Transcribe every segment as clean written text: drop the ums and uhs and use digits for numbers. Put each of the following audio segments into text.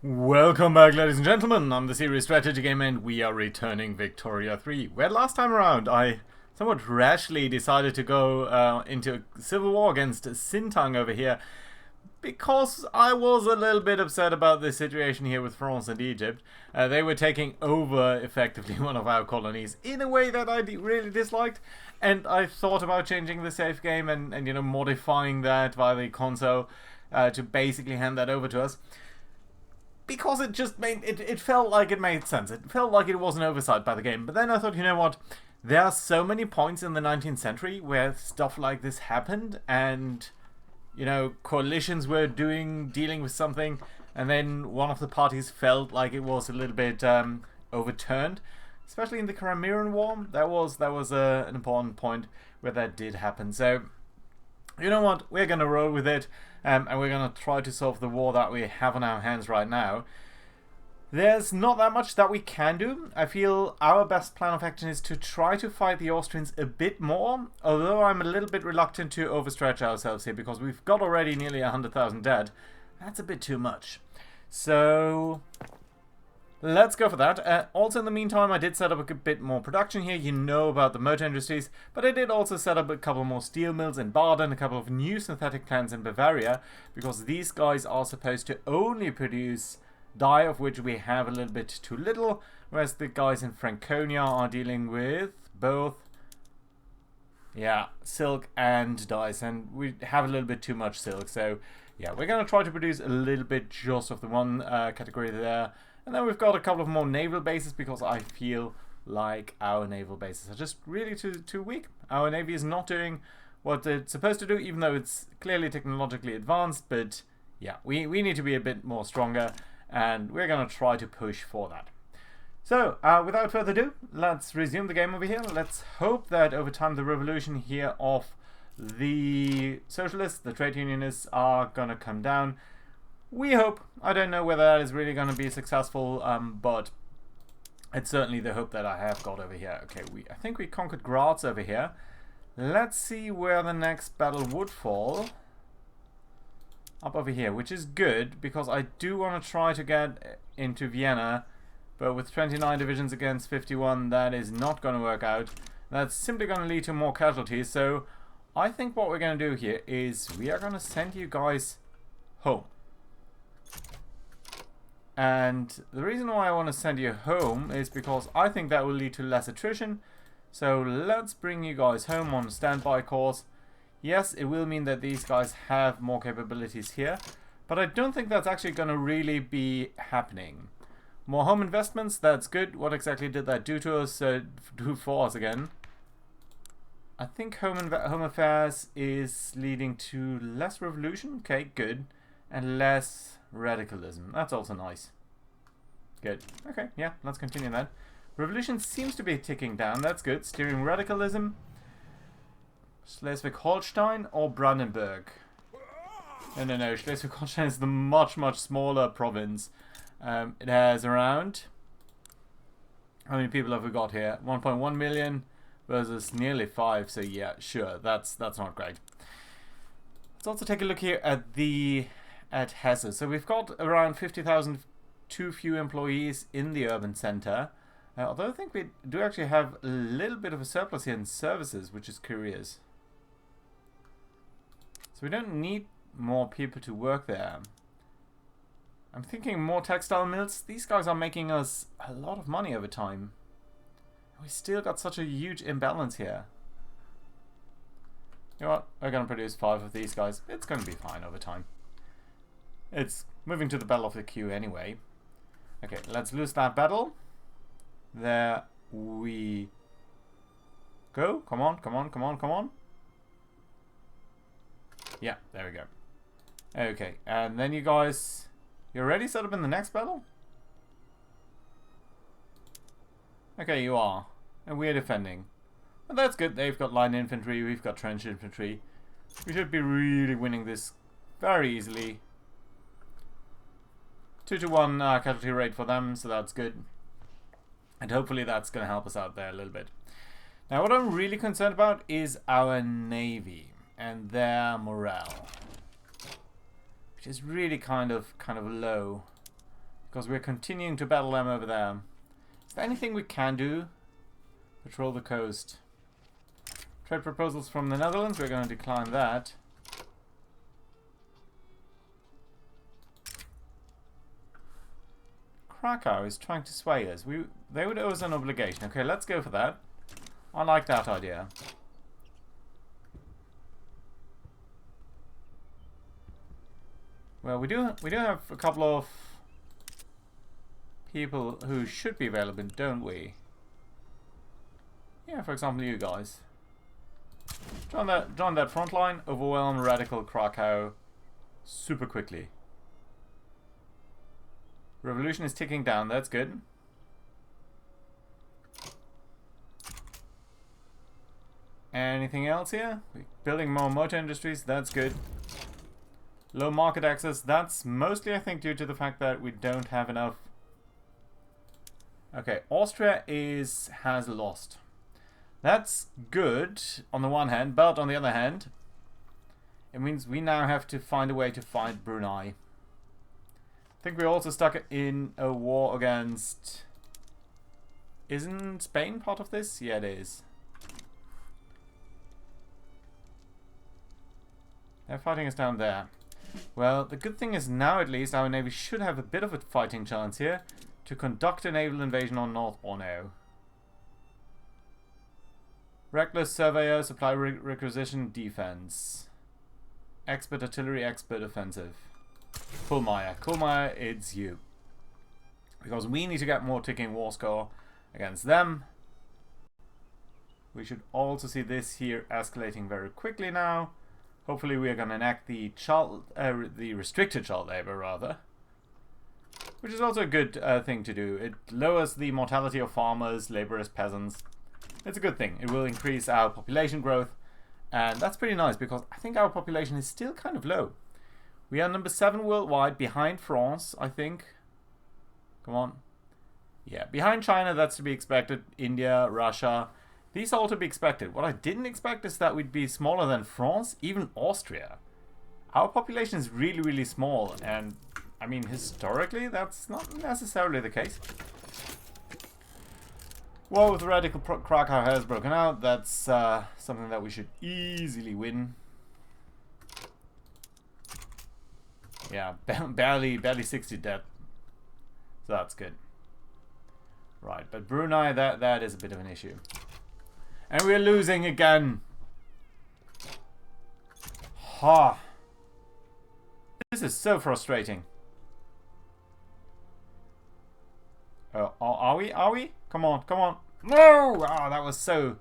Welcome back, ladies and gentlemen. I'm the Serious Strategy Game, and we are returning Victoria 3. Where last time around I somewhat rashly decided to go into a civil war against Sintang over here because I was a little bit upset about the situation here with France and Egypt. They were taking over, effectively, one of our colonies in a way that I really disliked, and I thought about changing the save game and you know, modifying that via the console to basically hand that over to us. Because it just made it felt like it made sense. It felt like it was an oversight by the game. But then I thought, you know what? There are so many points in the 19th century where stuff like this happened, and you know, coalitions were dealing with something, and then one of the parties felt like it was a little bit overturned. Especially in the Crimean War, that was an important point where that did happen. So, you know what? We're gonna roll with it. And we're going to try to solve the war that we have on our hands right now. There's not that much that we can do. I feel our best plan of action is to try to fight the Austrians a bit more, although I'm a little bit reluctant to overstretch ourselves here because we've got already nearly 100,000 dead. That's a bit too much. So let's go for that. Also, in the meantime, I did set up a bit more production here. You know about the motor industries, but I did also set up a couple more steel mills in Baden, a couple of new synthetic plants in Bavaria, because these guys are supposed to only produce dye, of which we have a little bit too little, whereas the guys in Franconia are dealing with both, yeah, silk and dyes, and we have a little bit too much silk. So, yeah, we're going to try to produce a little bit just of the one category there. And then we've got a couple of more naval bases because I feel like our naval bases are just really too weak. Our navy is not doing what it's supposed to do, even though it's clearly technologically advanced. But yeah, we need to be a bit more stronger, and we're going to try to push for that. So, without further ado, let's resume the game over here. Let's hope that over time the revolution here of the socialists, the trade unionists, are going to come down. We hope. I don't know whether that is really going to be successful, but it's certainly the hope that I have got over here. Okay, I think we conquered Graz over here. Let's see where the next battle would fall. Up over here, which is good, because I do want to try to get into Vienna, but with 29 divisions against 51, that is not going to work out. That's simply going to lead to more casualties, so I think what we're going to do here is we are going to send you guys home. And the reason why I want to send you home is because I think that will lead to less attrition. So let's bring you guys home on standby course. Yes, it will mean that these guys have more capabilities here, but I don't think that's actually going to really be happening. More home investments, that's good. What exactly did that do to us? Do for us again? I think home affairs is leading to less revolution. Okay, good. And less radicalism. That's also nice. Good. Okay, yeah, let's continue that. Revolution seems to be ticking down. That's good. Steering radicalism. Schleswig-Holstein or Brandenburg? No. Schleswig-Holstein is the much smaller province. It has around... How many people have we got here? 1.1 million versus nearly 5. So yeah, sure. That's not great. Let's also take a look here at Hesse. So we've got around 50,000 too few employees in the urban center. Although I think we do actually have a little bit of a surplus here in services, which is curious. So we don't need more people to work there. I'm thinking more textile mills. These guys are making us a lot of money over time. We still got such a huge imbalance here. You know what? We're going to produce 5 of these guys. It's going to be fine over time. It's moving to the battle of the queue anyway. Okay, let's lose that battle. There we go. Come on. Yeah, there we go. Okay, and then you guys... You're already set up in the next battle? Okay, you are. And we're defending. Well, that's good. They've got line infantry, we've got trench infantry. We should be really winning this very easily. 2-to-1 casualty rate for them, so that's good. And hopefully that's going to help us out there a little bit. Now what I'm really concerned about is our navy and their morale, which is really kind of low. Because we're continuing to battle them over there. Is there anything we can do? Patrol the coast. Trade proposals from the Netherlands. We're going to decline that. Krakow is trying to sway us. They would owe us an obligation. Okay, let's go for that. I like that idea. Well, we do have a couple of people who should be available, don't we? Yeah, for example, you guys. Join that front line, overwhelm radical Krakow super quickly. Revolution is ticking down, that's good. Anything else here? We're building more motor industries, that's good. Low market access, that's mostly I think due to the fact that we don't have enough. Okay, Austria has lost. That's good on the one hand, but on the other hand, it means we now have to find a way to fight Brunei. I think we're also stuck in a war against... Isn't Spain part of this? Yeah, it is. They're fighting us down there. Well, the good thing is now at least our navy should have a bit of a fighting chance here to conduct a naval invasion on North Borneo. Reckless surveyor, supply requisition, defense. Expert artillery, expert offensive. Kuhlmeier, it's you. Because we need to get more ticking war score against them. We should also see this here escalating very quickly now. Hopefully we are going to enact the restricted child labor, rather. Which is also a good thing to do. It lowers the mortality of farmers, laborers, peasants. It's a good thing. It will increase our population growth. And that's pretty nice because I think our population is still kind of low. We are number 7 worldwide, behind France, I think. Come on. Yeah, behind China, that's to be expected. India, Russia. These are all to be expected. What I didn't expect is that we'd be smaller than France, even Austria. Our population is really, really small. And, I mean, historically, that's not necessarily the case. War with radical Krakow has broken out. That's something that we should easily win. Yeah, barely 60 dead. So that's good. Right, but Brunei, that is a bit of an issue. And we're losing again. Ha. This is so frustrating. Are we? Are we? Come on, come on. No! Oh, that was so...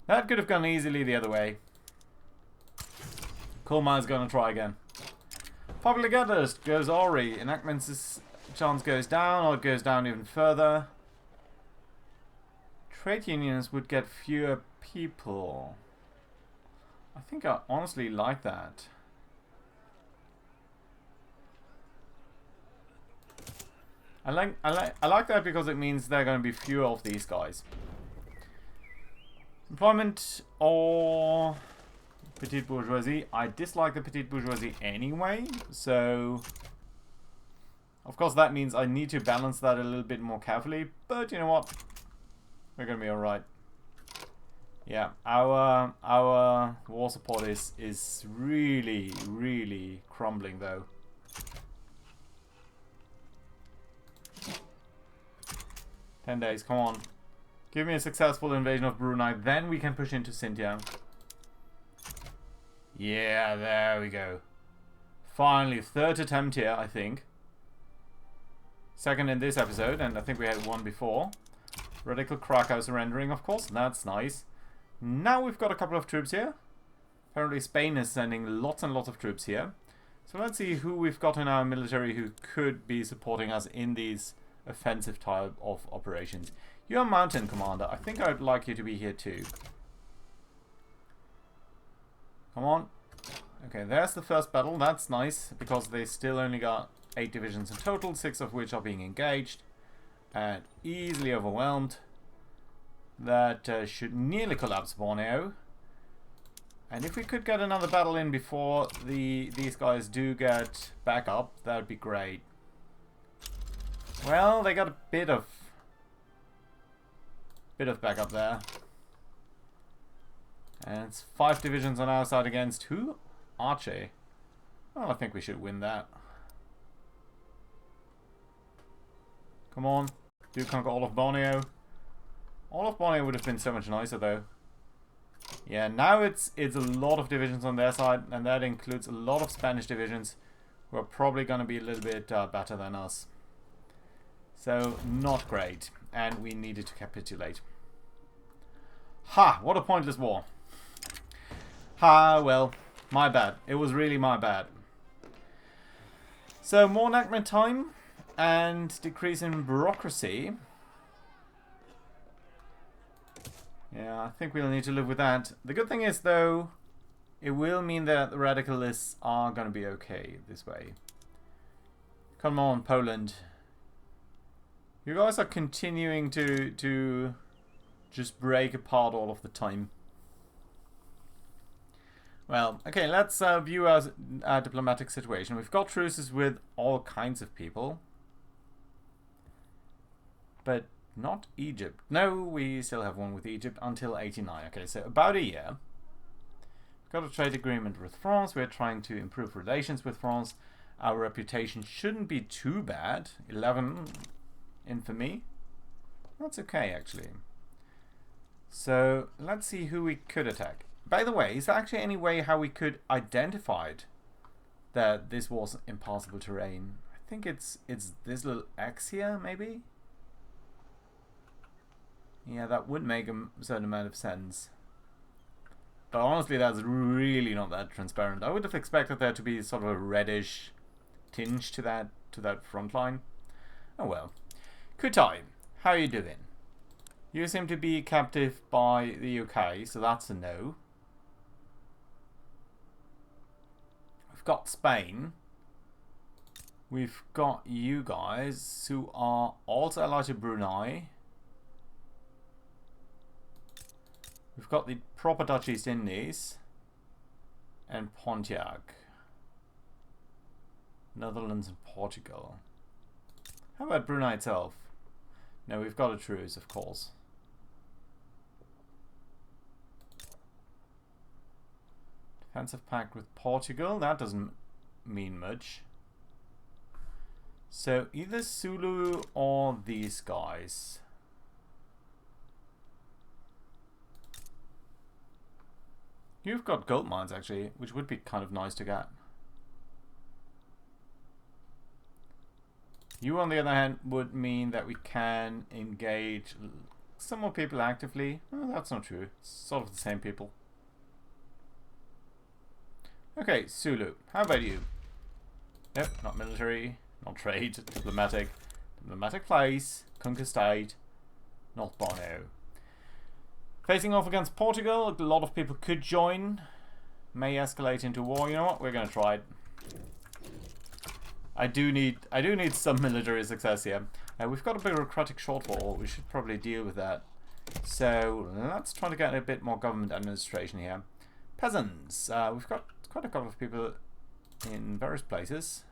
That could have gone easily the other way. Kuhlmeier's gonna try again. Popular Gatherist goes Ori. Enactment's chance goes down, or it goes down even further. Trade unions would get fewer people. I think I honestly like that. I like that because it means there are going to be fewer of these guys. Employment or petite bourgeoisie. I dislike the petite bourgeoisie anyway, so of course that means I need to balance that a little bit more carefully. But you know what? We're going to be all right. Yeah, our war support is really crumbling though. Ten days, come on. Give me a successful invasion of Brunei, then we can push into Xinjiang. Yeah, there we go. Finally, 3rd attempt here, I think. 2nd in this episode, and I think we had one before. Radical Krakow surrendering, of course. That's nice. Now we've got a couple of troops here. Apparently Spain is sending lots and lots of troops here. So let's see who we've got in our military who could be supporting us in these offensive type of operations. You're a mountain commander. I think I'd like you to be here too. Come on. Okay, there's the first battle. That's nice because they still only got 8 divisions in total, 6 of which are being engaged and easily overwhelmed. That should nearly collapse Borneo. And if we could get another battle in before these guys do get back up, that would be great. Well, they got a bit of backup there. And it's 5 divisions on our side against who? Archie. Well, I think we should win that. Come on. Do conquer all of Borneo. All of Borneo would have been so much nicer though. Yeah, now it's a lot of divisions on their side, and that includes a lot of Spanish divisions who are probably going to be a little bit better than us. So, not great. And we needed to capitulate. Ha! What a pointless war. Ha, well, my bad. It was really my bad. So, more enactment time and decrease in bureaucracy. Yeah, I think we'll need to live with that. The good thing is, though, it will mean that the radicalists are going to be okay this way. Come on, Poland. You guys are continuing to just break apart all of the time. Well, okay, let's view our diplomatic situation. We've got truces with all kinds of people. But not Egypt. No, we still have one with Egypt until 89. Okay, so about a year. We've got a trade agreement with France. We're trying to improve relations with France. Our reputation shouldn't be too bad. 11 infamy. That's okay, actually. So, let's see who we could attack. By the way, is there actually any way how we could identify that this was impassable terrain? I think it's this little X here, maybe? Yeah, that would make a certain amount of sense. But honestly, that's really not that transparent. I would have expected there to be sort of a reddish tinge to that front line. Oh well. Kutai, how are you doing? You seem to be captive by the UK, so that's a no. We've got Spain. We've got you guys who are also allied to Brunei. We've got the proper Dutch East Indies and Pontiac. Netherlands and Portugal. How about Brunei itself? No, we've got a truce, of course. Defensive pact with Portugal. That doesn't mean much. So either Sulu or these guys. You've got gold mines, actually, which would be kind of nice to get. You, on the other hand, would mean that we can engage some more people actively. Oh, that's not true. It's sort of the same people. Okay, Sulu. How about you? Nope, not military, not trade, diplomatic. Diplomatic place, conquer state, not Borneo. Facing off against Portugal, a lot of people could join. May escalate into war. You know what? We're gonna try it. I do need some military success here. We've got a bureaucratic shortfall. We should probably deal with that. So let's try to get a bit more government administration here. Peasants. We've got quite a couple of people in various places.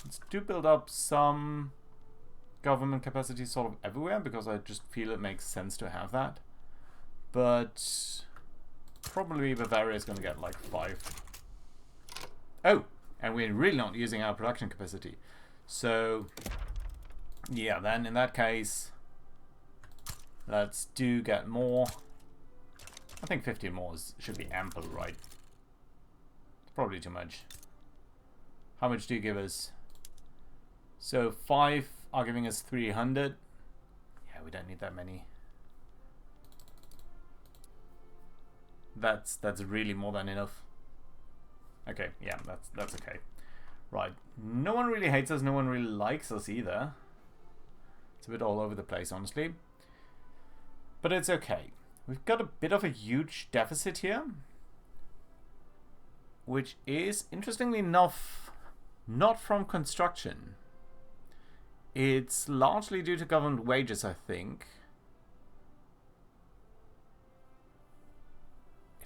Let's do build up some government capacity sort of everywhere, because I just feel it makes sense to have that. But probably Bavaria is going to get like 5. Oh, and we're really not using our production capacity. So yeah, then in that case, let's do get more. I think 50 more should be ample, right? It's probably too much. How much do you give us? So 5 are giving us 300. Yeah, we don't need that many. That's really more than enough. Okay, yeah, that's okay. Right. No one really hates us, no one really likes us either. It's a bit all over the place, honestly. But it's okay. We've got a bit of a huge deficit here, which is, interestingly enough, not from construction. It's largely due to government wages, I think.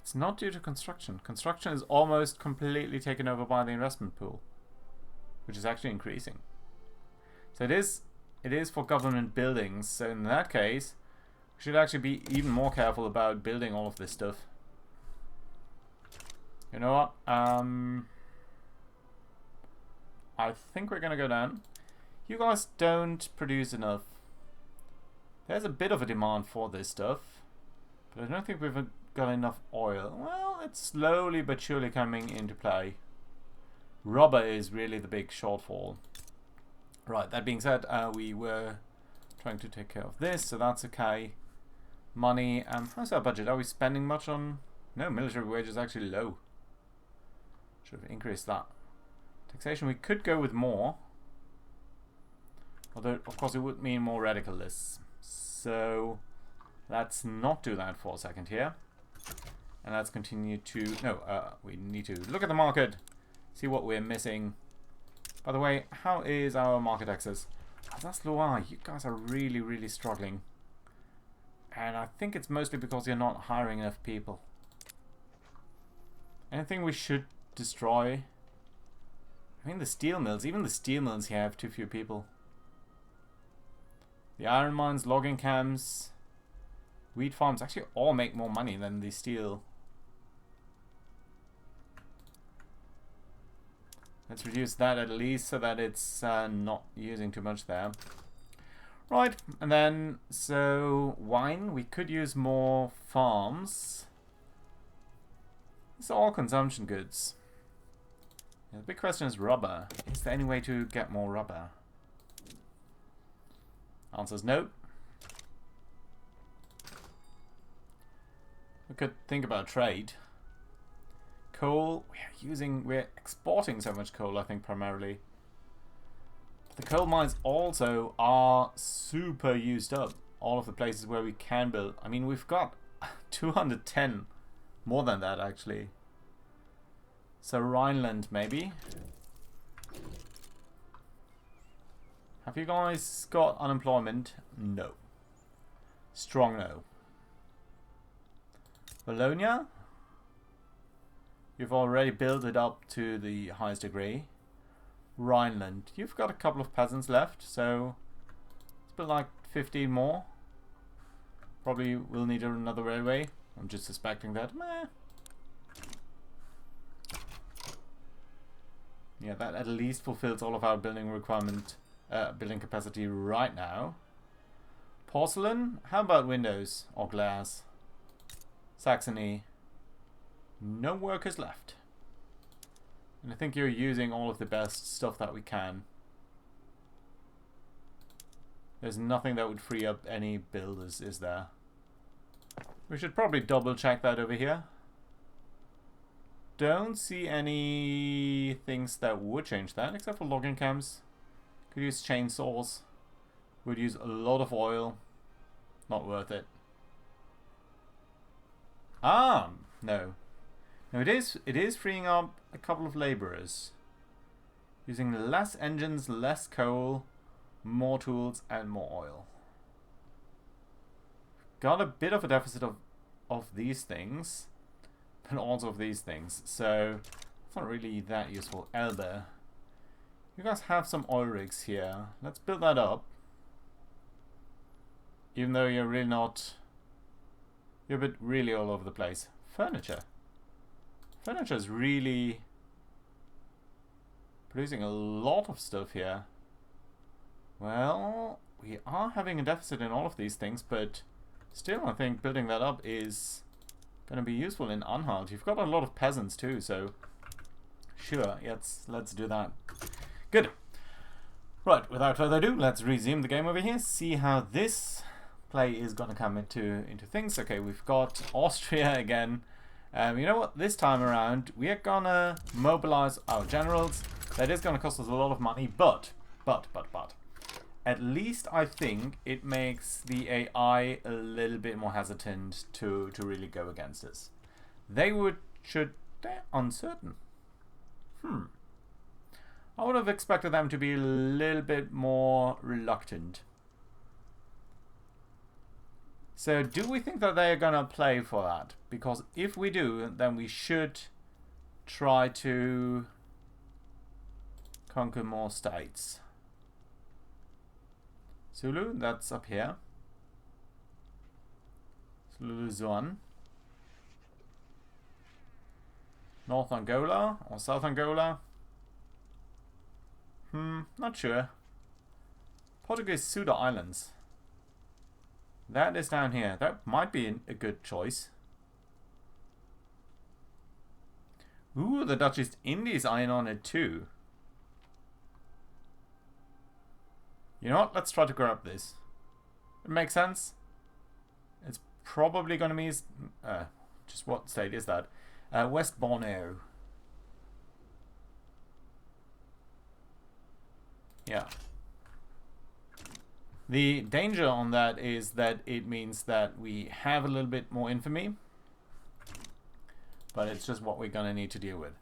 It's not due to construction. Construction is almost completely taken over by the investment pool, which is actually increasing. So it is for government buildings. So in that case, we should actually be even more careful about building all of this stuff. You know what? I think we're gonna go down. You guys don't produce enough. There's a bit of a demand for this stuff, but I don't think we've got enough oil. Well, it's slowly but surely coming into play. Rubber is really the big shortfall. Right, that being said, we were trying to take care of this, so that's okay. Money, how's our budget? Are we spending much on... No, military wage is actually low. Should have increased that. Taxation, we could go with more. Although, of course, it would mean more radical lists. So, let's not do that for a second here. And let's continue to... No, we need to look at the market, see what we're missing. By the way, how is our market access? Oh, that's Loire. You guys are really, really struggling. And I think it's mostly because you're not hiring enough people. Anything we should destroy? I mean, the steel mills. Even the steel mills here have too few people. The iron mines, logging camps, wheat farms actually all make more money than the steel. Let's reduce that at least so that it's not using too much there. Right, and then, so, wine. We could use more farms. It's all consumption goods. Yeah, the big question is rubber. Is there any way to get more rubber? Answer is no. We could think about trade. Coal, we're exporting so much coal, I think, primarily. The coal mines also are super used up. All of the places where we can build. I mean, we've got 210. More than that, actually. So, Rhineland, maybe. Have you guys got unemployment? No. Strong no. Bologna? You've already built it up to the highest degree. Rhineland. You've got a couple of peasants left, so it's been like 15 more. Probably will need another railway. I'm just suspecting that. Meh. Yeah, that at least fulfills all of our building requirement, building capacity right now. Porcelain? How about windows or glass? Saxony. No workers left. And I think you're using all of the best stuff that we can. There's nothing that would free up any builders, is there? We should probably double check that over here. Don't see any things that would change that, except for logging camps. Could use chainsaws. Would use a lot of oil. Not worth it. Ah, no. No, it is freeing up a couple of laborers. Using less engines, less coal, more tools, and more oil. Got a bit of a deficit of these things, but also of these things. So it's not really that useful. Elbe. You guys have some oil rigs here. Let's build that up. Even though you're really not... You're a bit really all over the place. Furniture. Furniture is really producing a lot of stuff here. Well, we are having a deficit in all of these things, but still I think building that up is going to be useful in Anhalt. You've got a lot of peasants too, so sure, let's do that. Good. Right, without further ado, let's resume the game over here, see how this play is going to come into things. Okay, we've got Austria again. You know what? This time around, we are gonna mobilize our generals. That is gonna cost us a lot of money, but, at least I think it makes the AI a little bit more hesitant to really go against us. They're uncertain. I would have expected them to be a little bit more reluctant. So do we think that they're gonna play for that? Because if we do, then we should try to conquer more states. Zulu, that's up here. Zulu Zone. North Angola or South Angola? Not sure. Portuguese Suda Islands. That is down here. That might be a good choice. Ooh, the Dutch East Indies are in on it too. You know what? Let's try to grab this. It makes sense. It's probably going to be... just what state is that? West Borneo. Yeah. The danger on that is that it means that we have a little bit more infamy. But it's just what we're going to need to deal with.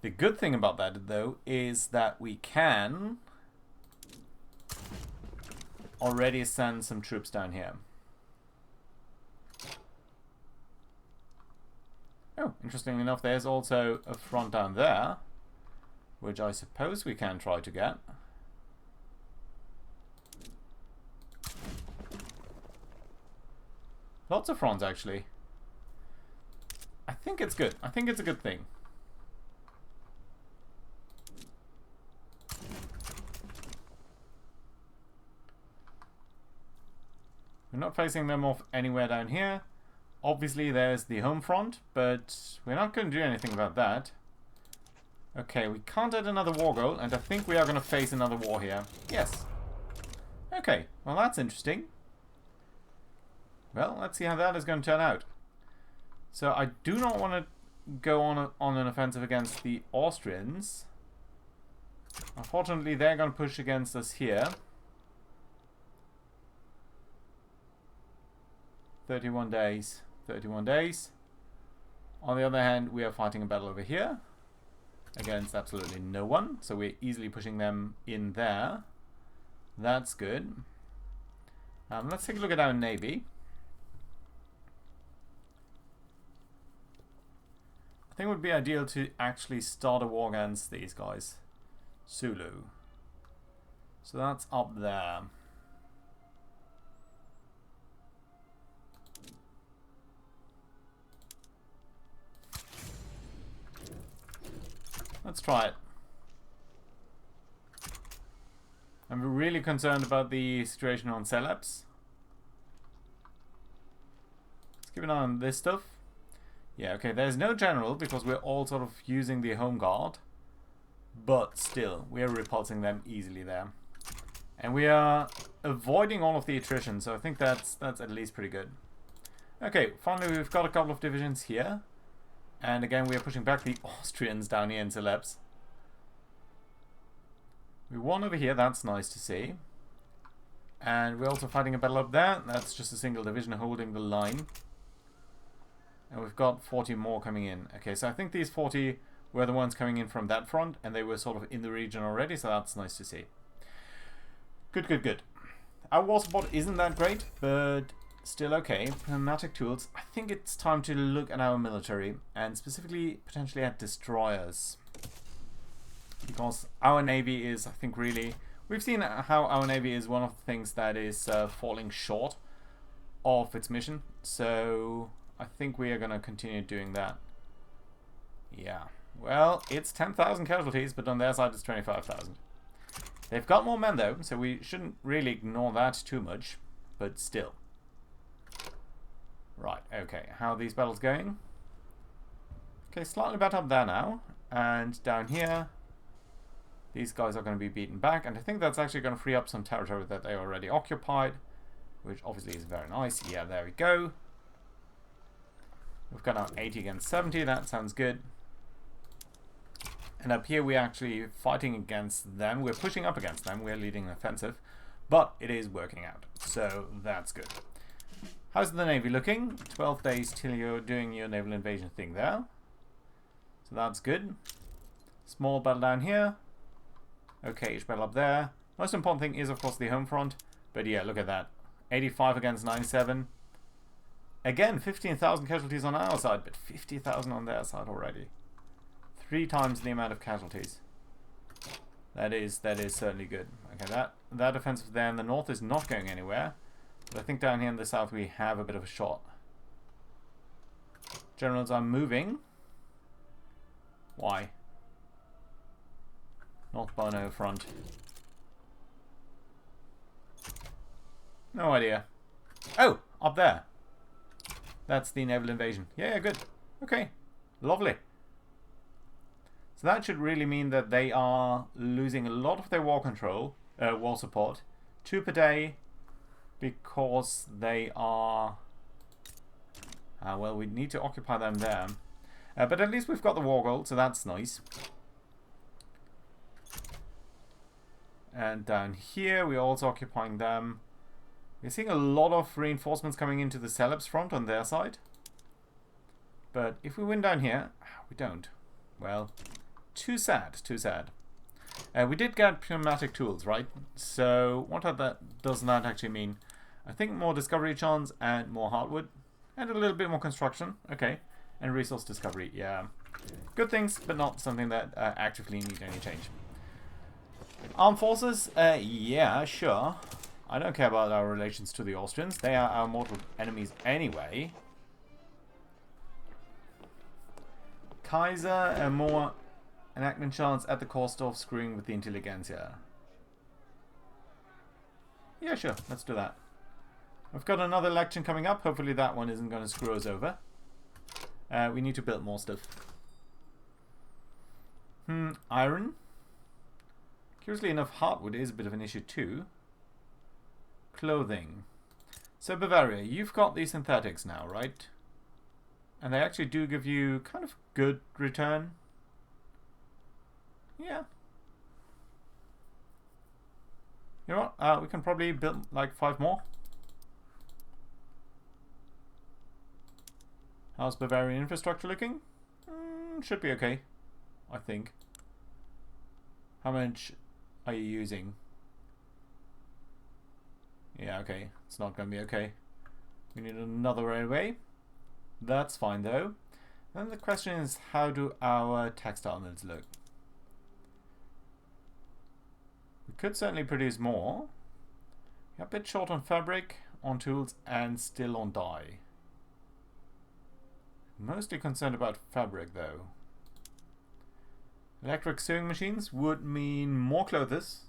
The good thing about that, though, is that we can already send some troops down here. Oh, interestingly enough, there's also a front down there, which I suppose we can try to get. Lots of fronts, actually. I think it's good. I think it's a good thing. We're not facing them off anywhere down here. Obviously, there's the home front, but we're not going to do anything about that. Okay, we can't add another war goal, and I think we are going to face another war here. Yes. Okay, well, that's interesting. Well, let's see how that is going to turn out. So I do not want to go on an offensive against the Austrians. Unfortunately, they're going to push against us here. 31 days. 31 days. On the other hand, we are fighting a battle over here against absolutely no one. So we're easily pushing them in there. That's good. Let's take a look at our navy. I think it would be ideal to actually start a war against these guys. Sulu. So that's up there. Let's try it. I'm really concerned about the situation on Celebes. Let's keep an eye on this stuff. Yeah, okay, there's no general because we're all sort of using the home guard. But still, we are repulsing them easily there. And we are avoiding all of the attrition, so I think that's at least pretty good. Okay, finally we've got a couple of divisions here. And again, we are pushing back the Austrians down here in Celebes. We won over here, that's nice to see. And we're also fighting a battle up there. That's just a single division holding the line. And we've got 40 more coming in. Okay, so I think these 40 were the ones coming in from that front, and they were sort of in the region already, so that's nice to see. Good, good, good. Our war support isn't that great, but still okay. Pneumatic tools. I think it's time to look at our military, and specifically, potentially at destroyers. Because our navy is, I think, really... We've seen how our navy is one of the things that is falling short of its mission, so I think we are going to continue doing that. Yeah. Well, it's 10,000 casualties, but on their side it's 25,000. They've got more men, though, so we shouldn't really ignore that too much, but still. Right, okay. How are these battles going? Okay, slightly better up there now. And down here, these guys are going to be beaten back, and I think that's actually going to free up some territory that they already occupied, which obviously is very nice. Yeah, there we go. We've got now 80 against 70. That sounds good. And up here we're actually fighting against them. We're pushing up against them. We're leading an offensive. But it is working out. So that's good. How's the Navy looking? 12 days till you're doing your naval invasion thing there. So that's good. Small battle down here. Okay, each battle up there. Most important thing is, of course, the home front. But yeah, look at that. 85 against 97. Again, 15,000 casualties on our side, but 50,000 on their side already. 3 times the amount of casualties. That is certainly good. Okay, that offensive there in the north is not going anywhere. But I think down here in the south we have a bit of a shot. Generals are moving. Why? North Bono front. No idea. Oh, up there. That's the naval invasion. Yeah, good. Okay, lovely. So that should really mean that they are losing a lot of their war control, war support, 2 per day, because they are... well, we need to occupy them there. But at least we've got the war gold, so that's nice. And down here, we're also occupying them. We're seeing a lot of reinforcements coming into the Celebes front on their side. But if we win down here, we don't. Well, too sad, too sad. We did get pneumatic tools, right? So what does that actually mean? I think more discovery chance and more hardwood. And a little bit more construction. Okay. And resource discovery, yeah. Good things, but not something that actively need any change. Armed forces, yeah, sure. I don't care about our relations to the Austrians. They are our mortal enemies anyway. Kaiser, a more enactment chance at the cost of screwing with the intelligentsia. Yeah, sure, let's do that. We've got another election coming up. Hopefully that one isn't going to screw us over. We need to build more stuff. Iron. Curiously enough, hardwood is a bit of an issue too. Clothing. So Bavaria, you've got these synthetics now, right? And they actually do give you kind of good return. Yeah. You know what? We can probably build like 5 more. How's Bavarian infrastructure looking? Should be okay, I think. How much are you using? Yeah, okay. It's not going to be okay. We need another railway. That's fine, though. Then the question is, how do our textile mills look? We could certainly produce more. We're a bit short on fabric, on tools, and still on dye. Mostly concerned about fabric, though. Electric sewing machines would mean more clothes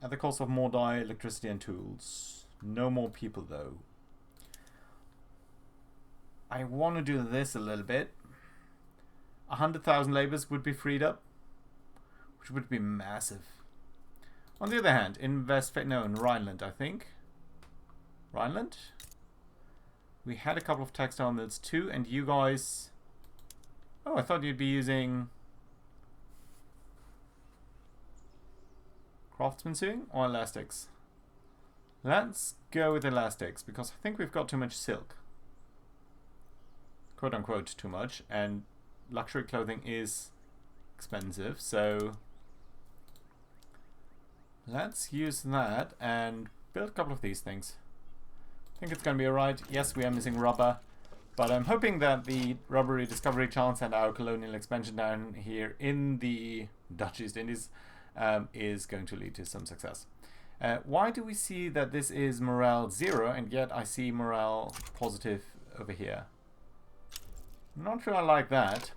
at the cost of more dye, electricity, and tools. No more people, though. I want to do this a little bit. 100,000 labours would be freed up, which would be massive. On the other hand, in in Rhineland, I think. Rhineland? We had a couple of textile mills too, and you guys... Oh, I thought you'd be using... craftsman sewing or elastics? Let's go with elastics, because I think we've got too much silk. Quote unquote too much, and luxury clothing is expensive, so... let's use that and build a couple of these things. I think it's going to be alright. Yes, we are missing rubber, but I'm hoping that the rubbery discovery chance and our colonial expansion down here in the Dutch East Indies is going to lead to some success. Why do we see that this is morale 0 and yet I see morale positive over here? I'm not sure I like that.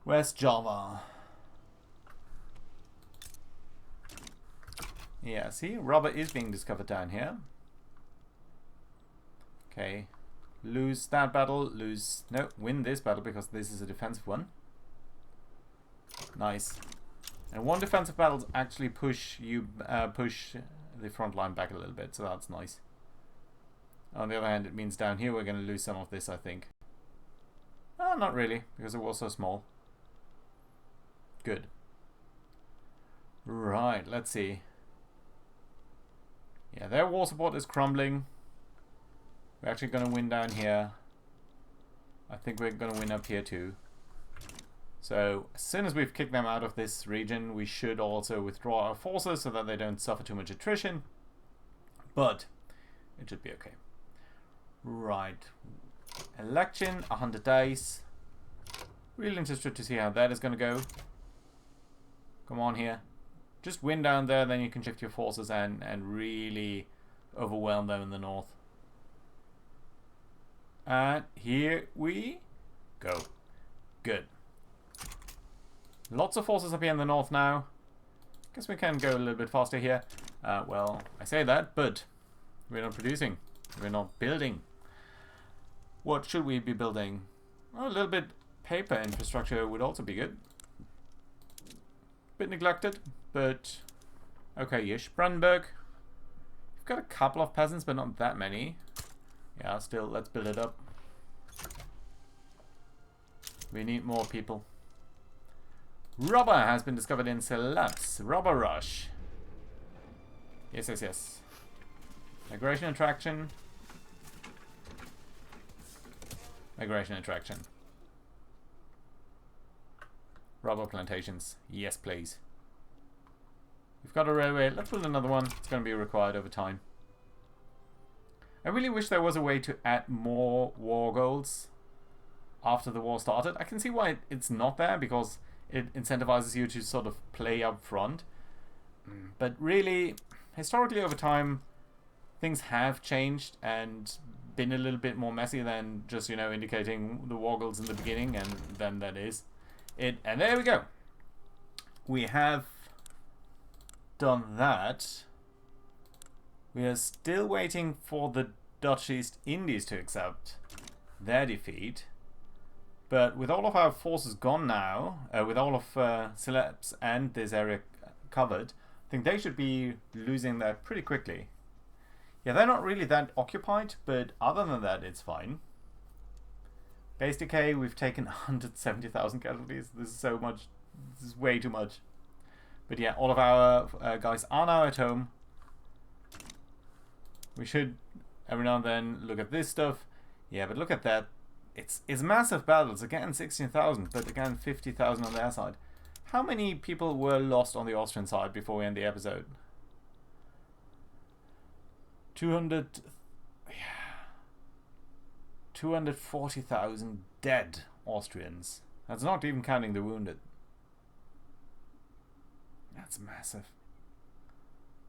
West Java. Yeah, see, rubber is being discovered down here. Okay, lose that battle, win this battle because this is a defensive one. Nice. And one defensive battle actually push the front line back a little bit, so that's nice. On the other hand, it means down here we're going to lose some of this, I think. Not really, because it was so small. Good. Right, let's see. Yeah, their war support is crumbling. We're actually going to win down here. I think we're going to win up here too. So, as soon as we've kicked them out of this region, we should also withdraw our forces so that they don't suffer too much attrition. But, It should be okay. Right. Election, 100 days. Really interested to see how that is going to go. Come on here. Just win down there, then you can shift your forces and really overwhelm them in the north. And here we go. Good. Lots of forces up here in the north now. Guess we can go a little bit faster here. Well, I say that, but we're not producing. We're not building. What should we be building? Oh, a little bit paper infrastructure would also be good. Bit neglected, but okay-ish. Brandenburg. We've got a couple of peasants, but not that many. Yeah, still, let's build it up. We need more people. Rubber has been discovered in Celebs. Rubber rush. Yes, yes, yes. Migration attraction. Migration attraction. Rubber plantations. Yes, please. We've got a railway. Let's build another one. It's going to be required over time. I really wish there was a way to add more war goals after the war started. I can see why it's not there, because it incentivizes you to sort of play up front. But really, historically over time, things have changed and been a little bit more messy than just, you know, indicating the war goals in the beginning, and then that is it. And there we go. We have done that. We are still waiting for the Dutch East Indies to accept their defeat. But with all of our forces gone now, with all of Celebs and this area covered, I think they should be losing that pretty quickly. Yeah, they're not really that occupied, but other than that, it's fine. Base decay, we've taken 170,000 casualties. This is so much. This is way too much. But yeah, all of our guys are now at home. We should every now and then look at this stuff. Yeah, but look at that. It's massive battles. Again, 16,000, but again, 50,000 on their side. How many people were lost on the Austrian side before we end the episode? 240,000 dead Austrians. That's not even counting the wounded. That's massive.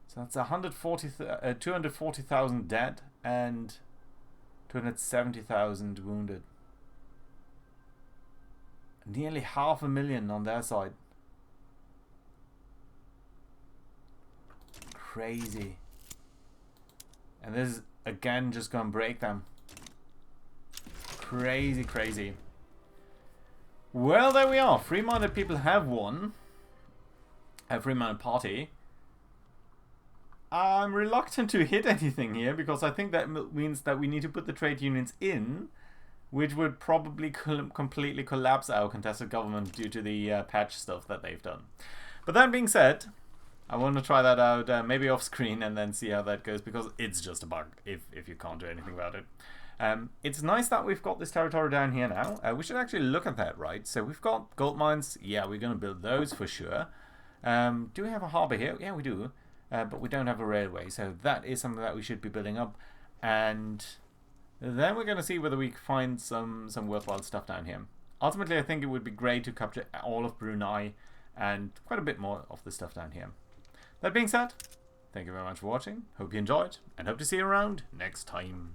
So that's 240,000 dead and 270,000 wounded. Nearly 500,000 on their side. Crazy. And this is again just gonna break them. Crazy, crazy. Well, there we are. Free-minded people have won. A free-minded party. I'm reluctant to hit anything here because I think that means that we need to put the trade unions in, which would probably completely collapse our contested government due to the patch stuff that they've done. But that being said, I want to try that out maybe off screen and then see how that goes, because it's just a bug if you can't do anything about it. It's nice that we've got this territory down here now. We should actually look at that, right? So we've got gold mines. Yeah, we're going to build those for sure. Do we have a harbour here? Yeah, we do. But we don't have a railway, so that is something that we should be building up. And then we're going to see whether we can find some worthwhile stuff down here. Ultimately, I think it would be great to capture all of Brunei and quite a bit more of the stuff down here. That being said, thank you very much for watching. Hope you enjoyed, and hope to see you around next time.